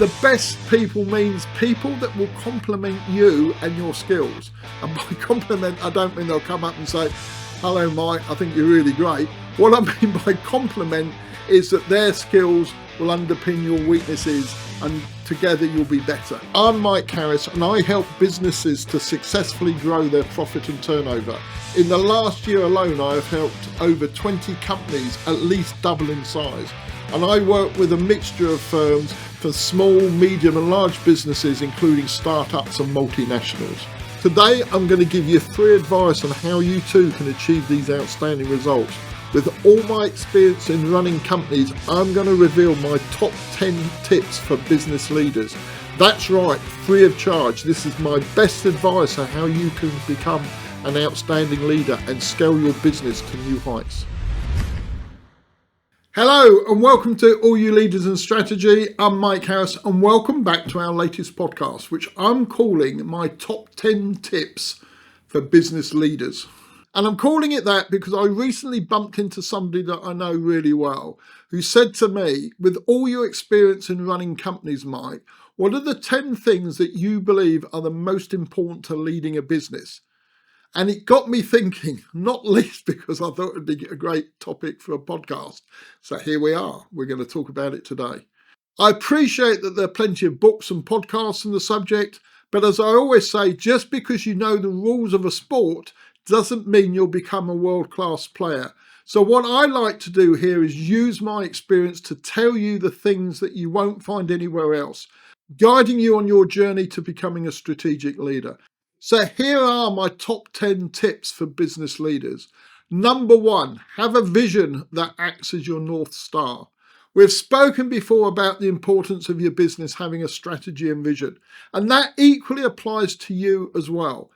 The best people means people that will compliment you and your skills. And by compliment, I don't mean they'll come up and say, hello Mike, I think you're really great. What I mean by compliment is that their skills will underpin your weaknesses and together you'll be better. I'm Mike Harris and I help businesses to successfully grow their profit and turnover. In the last year alone, I have helped over 20 companies at least double in size. And I work with a mixture of firms for small, medium and large businesses, including startups and multinationals. Today, I'm going to give you 3 advice on how you too can achieve these outstanding results. With all my experience in running companies, I'm going to reveal my top 10 tips for business leaders. That's right, free of charge. This is my best advice on how you can become an outstanding leader and scale your business to new heights. Hello and welcome to All You Leaders in Strategy. I'm Mike Harris and welcome back to our latest podcast, which I'm calling my top 10 tips for business leaders. And I'm calling it that because I recently bumped into somebody that I know really well who said to me, with all your experience in running companies, Mike, what are the 10 things that you believe are the most important to leading a business? And it got me thinking, not least because I thought it'd be a great topic for a podcast. So here we are. We're going to talk about it today. I appreciate that there are plenty of books and podcasts on the subject, but as I always say, just because you know the rules of a sport doesn't mean you'll become a world-class player. So what I like to do here is use my experience to tell you the things that you won't find anywhere else, guiding you on your journey to becoming a strategic leader. So here are my top 10 tips for business leaders. Number 1, have a vision that acts as your North Star. We've spoken before about the importance of your business having a strategy and vision, and that equally applies to you as well.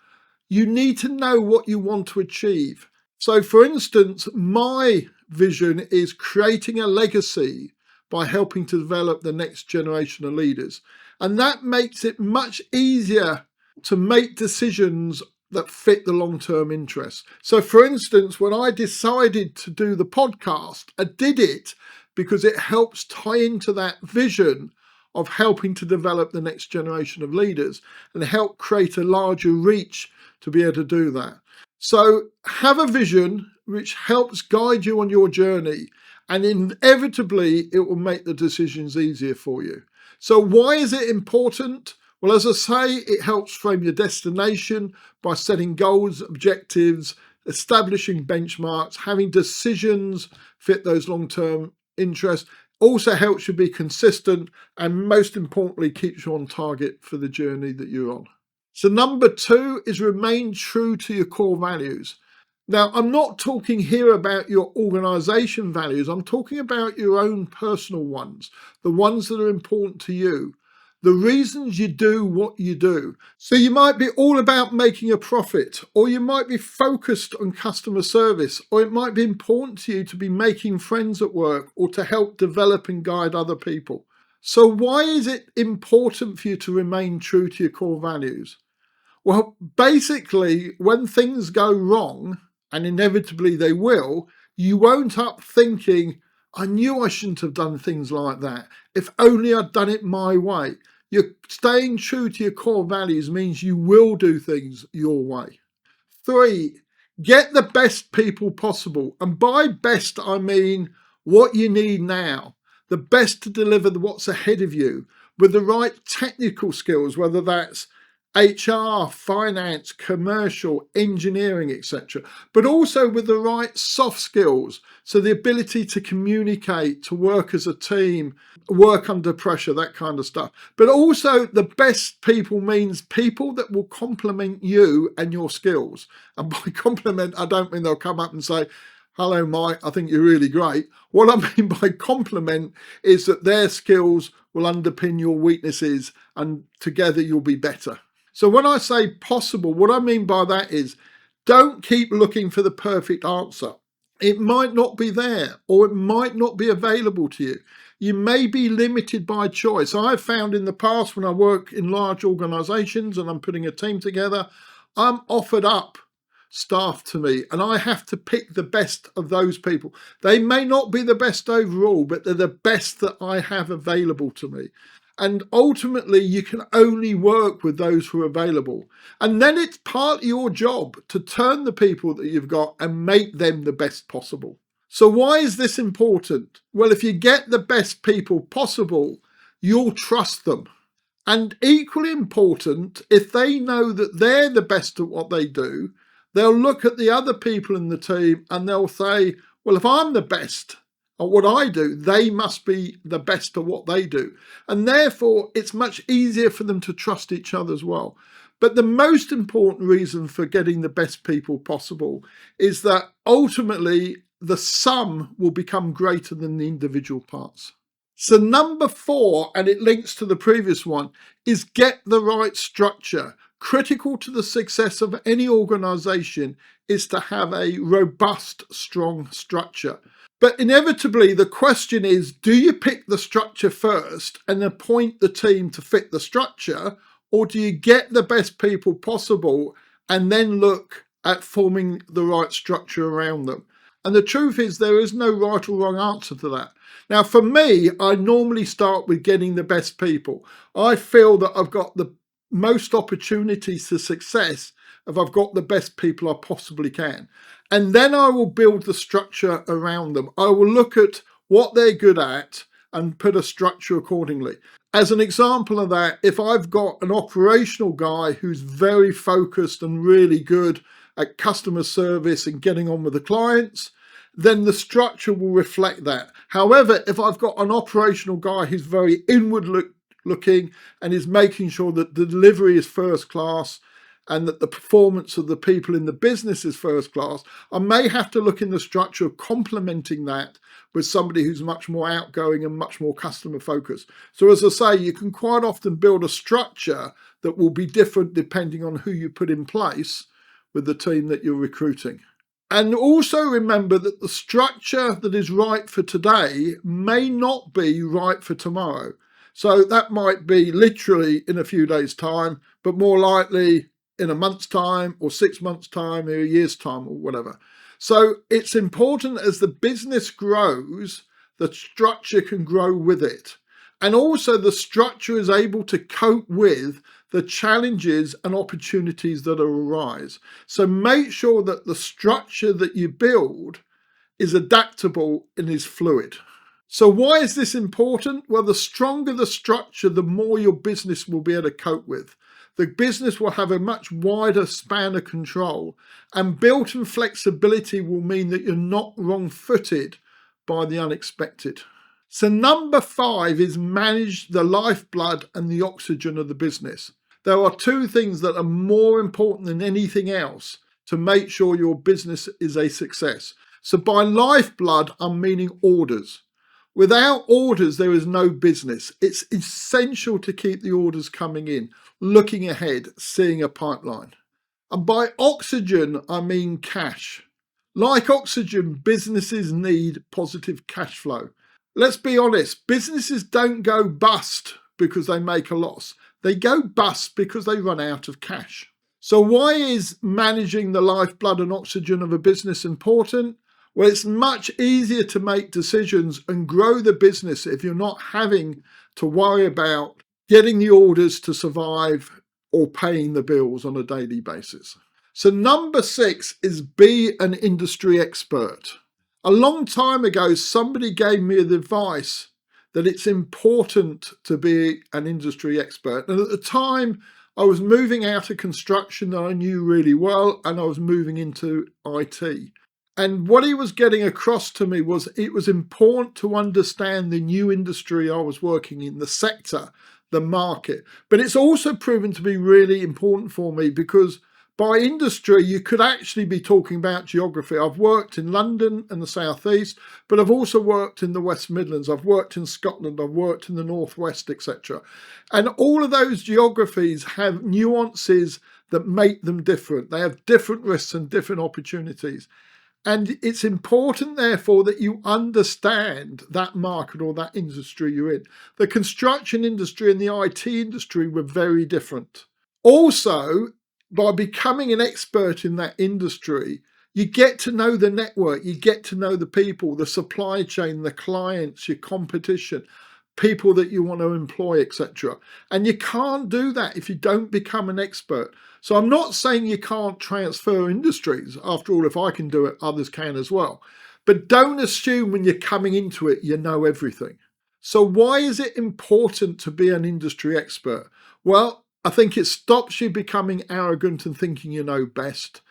You need to know what you want to achieve. So for instance, my vision is creating a legacy by helping to develop the next generation of leaders. And that makes it much easier to make decisions that fit the long-term interests. So for instance, when I decided to do the podcast, I did it because it helps tie into that vision of helping to develop the next generation of leaders and help create a larger reach to be able to do that. So have a vision which helps guide you on your journey, and inevitably it will make the decisions easier for you. So why is it important? Well, as I say, it helps frame your destination by setting goals, objectives, establishing benchmarks, having decisions fit those long-term interests. Also helps you be consistent and most importantly keeps you on target for the journey that you're on. So number 2 is remain true to your core values. Now, I'm not talking here about your organisation values. I'm talking about your own personal ones, the ones that are important to you, the reasons you do what you do. So you might be all about making a profit, or you might be focused on customer service, or it might be important to you to be making friends at work or to help develop and guide other people. So why is it important for you to remain true to your core values? Well, basically, when things go wrong, and inevitably they will, you won't up thinking, I knew I shouldn't have done things like that. If only I'd done it my way. You're staying true to your core values means you will do things your way. 3, get the best people possible. And by best, I mean what you need now. The best to deliver what's ahead of you with the right technical skills, whether that's HR, finance, commercial, engineering, etc. But also with the right soft skills. So the ability to communicate, to work as a team, work under pressure, that kind of stuff. But also the best people means people that will compliment you and your skills. And by compliment, I don't mean they'll come up and say, hello, Mike, I think you're really great. What I mean by compliment is that their skills will underpin your weaknesses and together you'll be better. So when I say possible, what I mean by that is don't keep looking for the perfect answer. It might not be there or it might not be available to you. You may be limited by choice. I've found in the past when I work in large organisations and I'm putting a team together, I'm offered up staff to me and I have to pick the best of those people. They may not be the best overall, but they're the best that I have available to me. And ultimately, you can only work with those who are available. And then it's part of your job to turn the people that you've got and make them the best possible. So why is this important? Well, if you get the best people possible, you'll trust them. And equally important, if they know that they're the best at what they do, they'll look at the other people in the team and they'll say, well, if I'm the best at what I do, they must be the best at what they do. And therefore, it's much easier for them to trust each other as well. But the most important reason for getting the best people possible is that ultimately the sum will become greater than the individual parts. So number 4, and it links to the previous one, is get the right structure. Critical to the success of any organisation is to have a robust, strong structure. But inevitably, the question is, do you pick the structure first and appoint the team to fit the structure, or do you get the best people possible and then look at forming the right structure around them? And the truth is, there is no right or wrong answer to that. Now, for me, I normally start with getting the best people. I feel that I've got the most opportunities to success if I've got the best people I possibly can. And then I will build the structure around them. I will look at what they're good at and put a structure accordingly. As an example of that, if I've got an operational guy who's very focused and really good at customer service and getting on with the clients, then the structure will reflect that. However, if I've got an operational guy who's very inward looking and is making sure that the delivery is first class and that the performance of the people in the business is first class, I may have to look in the structure of complementing that with somebody who's much more outgoing and much more customer focused. So as I say, you can quite often build a structure that will be different depending on who you put in place with the team that you're recruiting. And also remember that the structure that is right for today may not be right for tomorrow. So that might be literally in a few days' time, but more likely in a month's time or 6 months' time or a year's time or whatever. So it's important as the business grows, the structure can grow with it. And also the structure is able to cope with the challenges and opportunities that arise. So make sure that the structure that you build is adaptable and is fluid. So why is this important? Well, the stronger the structure, the more your business will be able to cope with. The business will have a much wider span of control, and built-in flexibility will mean that you're not wrong-footed by the unexpected. So number 5 is manage the lifeblood and the oxygen of the business. There are 2 things that are more important than anything else to make sure your business is a success. So by lifeblood, I'm meaning orders. Without orders, there is no business. It's essential to keep the orders coming in, looking ahead, seeing a pipeline. And by oxygen, I mean cash. Like oxygen, businesses need positive cash flow. Let's be honest, businesses don't go bust because they make a loss. They go bust because they run out of cash. So why is managing the lifeblood and oxygen of a business important? Well, it's much easier to make decisions and grow the business if you're not having to worry about getting the orders to survive or paying the bills on a daily basis. So number 6 is be an industry expert. A long time ago, somebody gave me the advice that it's important to be an industry expert. And at the time, I was moving out of construction that I knew really well, and I was moving into IT. And what he was getting across to me was it was important to understand the new industry I was working in, the sector, the market. But it's also proven to be really important for me because by industry, you could actually be talking about geography. I've worked in London and the Southeast, but I've also worked in the West Midlands. I've worked in Scotland. I've worked in the Northwest, etc. And all of those geographies have nuances that make them different. They have different risks and different opportunities. And it's important, therefore, that you understand that market or that industry you're in. The construction industry and the IT industry were very different. Also, by becoming an expert in that industry, you get to know the network, you get to know the people, the supply chain, the clients, your competition. people that you want to employ, etc. And you can't do that if you don't become an expert. So I'm not saying you can't transfer industries. After all, if I can do it, others can as well. But don't assume when you're coming into it, you know everything. So why is it important to be an industry expert? Well, I think it stops you becoming arrogant and thinking you know best.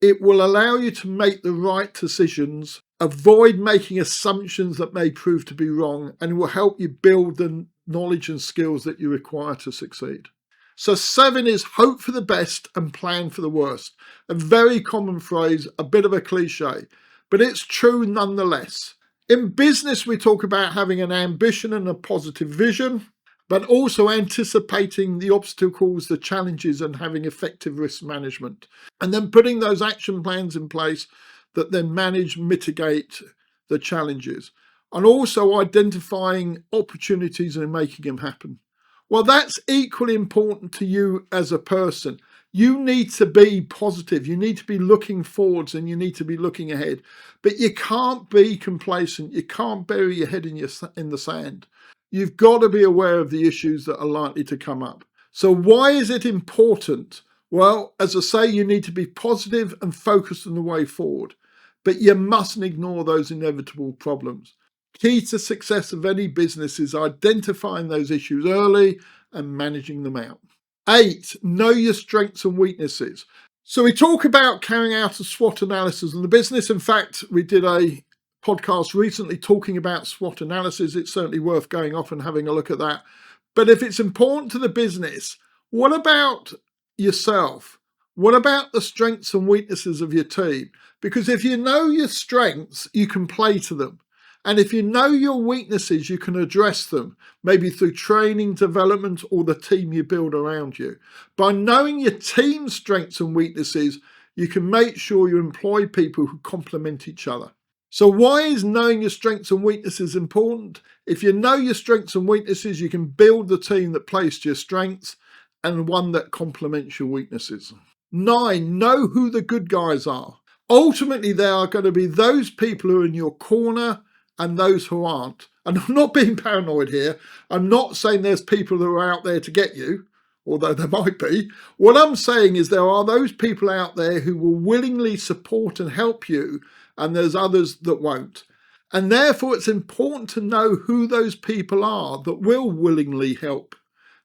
It will allow you to make the right decisions, avoid making assumptions that may prove to be wrong, and it will help you build the knowledge and skills that you require to succeed. So 7 is hope for the best and plan for the worst. A very common phrase, a bit of a cliche, but it's true nonetheless. In business, we talk about having an ambition and a positive vision, but also anticipating the obstacles, the challenges, and having effective risk management. And then putting those action plans in place that then manage, mitigate the challenges. And also identifying opportunities and making them happen. Well, that's equally important to you as a person. You need to be positive. You need to be looking forwards and you need to be looking ahead. But you can't be complacent. You can't bury your head in the sand. You've got to be aware of the issues that are likely to come up. So why is it important? Well, as I say, you need to be positive and focused on the way forward. But you mustn't ignore those inevitable problems. Key to success of any business is identifying those issues early and managing them out. 8, know your strengths and weaknesses. So we talk about carrying out a SWOT analysis in the business. In fact, we did a podcast recently talking about SWOT analysis. It's certainly worth going off and having a look at that. But if it's important to the business, what about yourself? What about the strengths and weaknesses of your team? Because if you know your strengths, you can play to them. And if you know your weaknesses, you can address them, maybe through training, development, or the team you build around you. By knowing your team's strengths and weaknesses, you can make sure you employ people who complement each other. So why is knowing your strengths and weaknesses important? If you know your strengths and weaknesses, you can build the team that plays to your strengths and one that complements your weaknesses. 9, know who the good guys are. Ultimately, there are going to be those people who are in your corner and those who aren't. And I'm not being paranoid here. I'm not saying there's people who are out there to get you, although there might be. What I'm saying is there are those people out there who will willingly support and help you, and there's others that won't. And therefore, it's important to know who those people are that will willingly help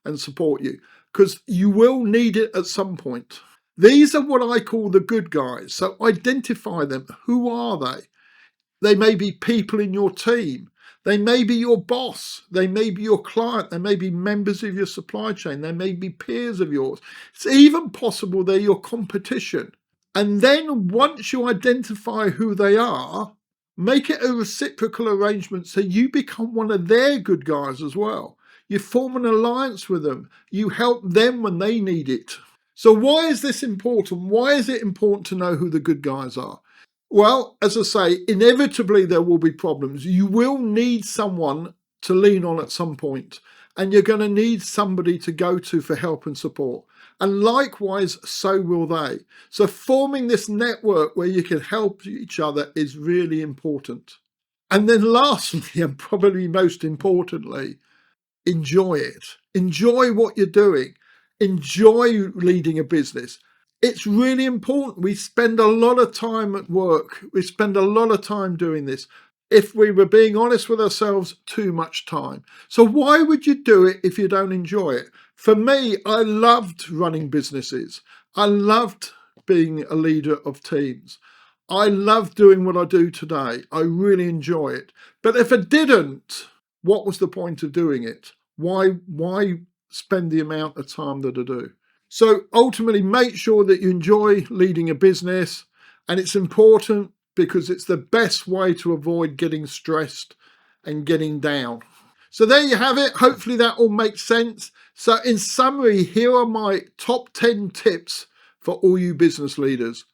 and support you, because you will need it at some point. These are what I call the good guys. So identify them. Who are they? They may be people in your team. They may be your boss. They may be your client. They may be members of your supply chain. They may be peers of yours. It's even possible they're your competition. And then once you identify who they are, make it a reciprocal arrangement so you become one of their good guys as well. You form an alliance with them. You help them when they need it. So why is this important? Why is it important to know who the good guys are? Well, as I say, inevitably there will be problems. You will need someone to lean on at some point, and you're going to need somebody to go to for help and support. And likewise, so will they. So forming this network where you can help each other is really important. And then lastly, and probably most importantly, enjoy it. Enjoy what you're doing. Enjoy leading a business. It's really important. We spend a lot of time at work. We spend a lot of time doing this. If we were being honest with ourselves, too much time. So why would you do it if you don't enjoy it? For me, I loved running businesses. I loved being a leader of teams. I love doing what I do today. I really enjoy it. But if I didn't, what was the point of doing it? Why spend the amount of time that I do? So ultimately, make sure that you enjoy leading a business, and it's important because it's the best way to avoid getting stressed and getting down. So there you have it. Hopefully that all makes sense. So in summary, here are my top 10 tips for all you business leaders.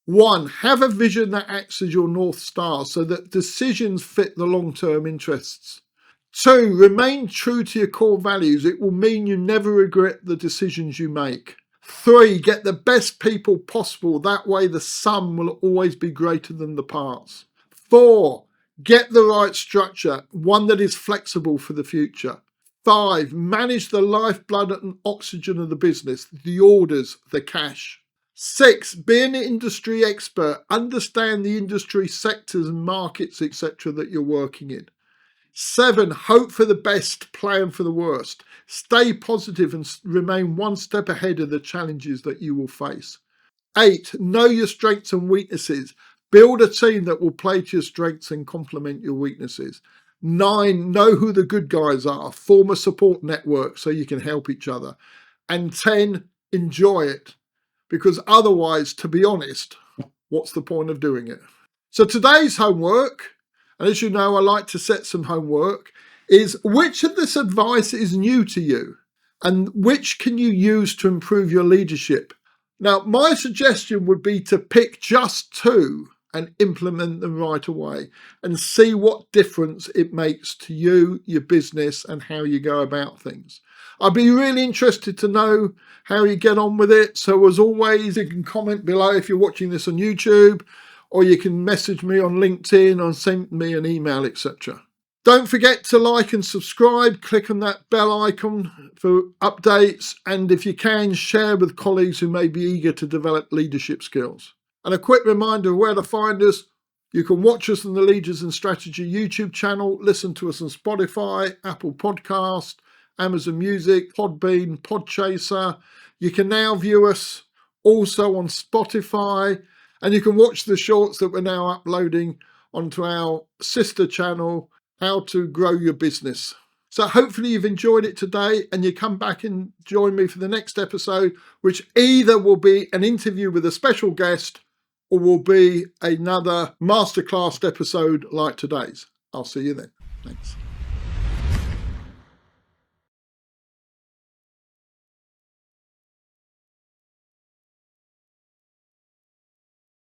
1, have a vision that acts as your North Star so that decisions fit the long-term interests. 2, remain true to your core values. It will mean you never regret the decisions you make. 3, get the best people possible. That way the sum will always be greater than the parts. 4, Get the right structure, one that is flexible for the future. 5, manage the lifeblood and oxygen of the business, the orders, the cash. 6, be an industry expert, understand the industry sectors and markets, etc. that you're working in. 7, hope for the best, plan for the worst. Stay positive and remain one step ahead of the challenges that you will face. 8, know your strengths and weaknesses. Build a team that will play to your strengths and complement your weaknesses. 9, know who the good guys are. Form a support network so you can help each other. And 10, enjoy it. Because otherwise, to be honest, what's the point of doing it? So today's homework, and as you know, I like to set some homework, is which of this advice is new to you and which can you use to improve your leadership? Now, my suggestion would be to pick just 2 and implement them right away and see what difference it makes to you, your business, and how you go about things. I'd be really interested to know how you get on with it. So as always, you can comment below if you're watching this on YouTube, or you can message me on LinkedIn or send me an email, etc. Don't forget to like and subscribe. Click on that bell icon for updates. And if you can, share with colleagues who may be eager to develop leadership skills. And a quick reminder of where to find us. You can watch us on the Leaders and Strategy YouTube channel, listen to us on Spotify, Apple Podcast, Amazon Music, Podbean, Podchaser. You can now view us also on Spotify, and you can watch the shorts that we're now uploading onto our sister channel, How to Grow Your Business. So hopefully you've enjoyed it today and you come back and join me for the next episode, which either will be an interview with a special guest or will be another masterclass episode like today's. I'll see you then. Thanks.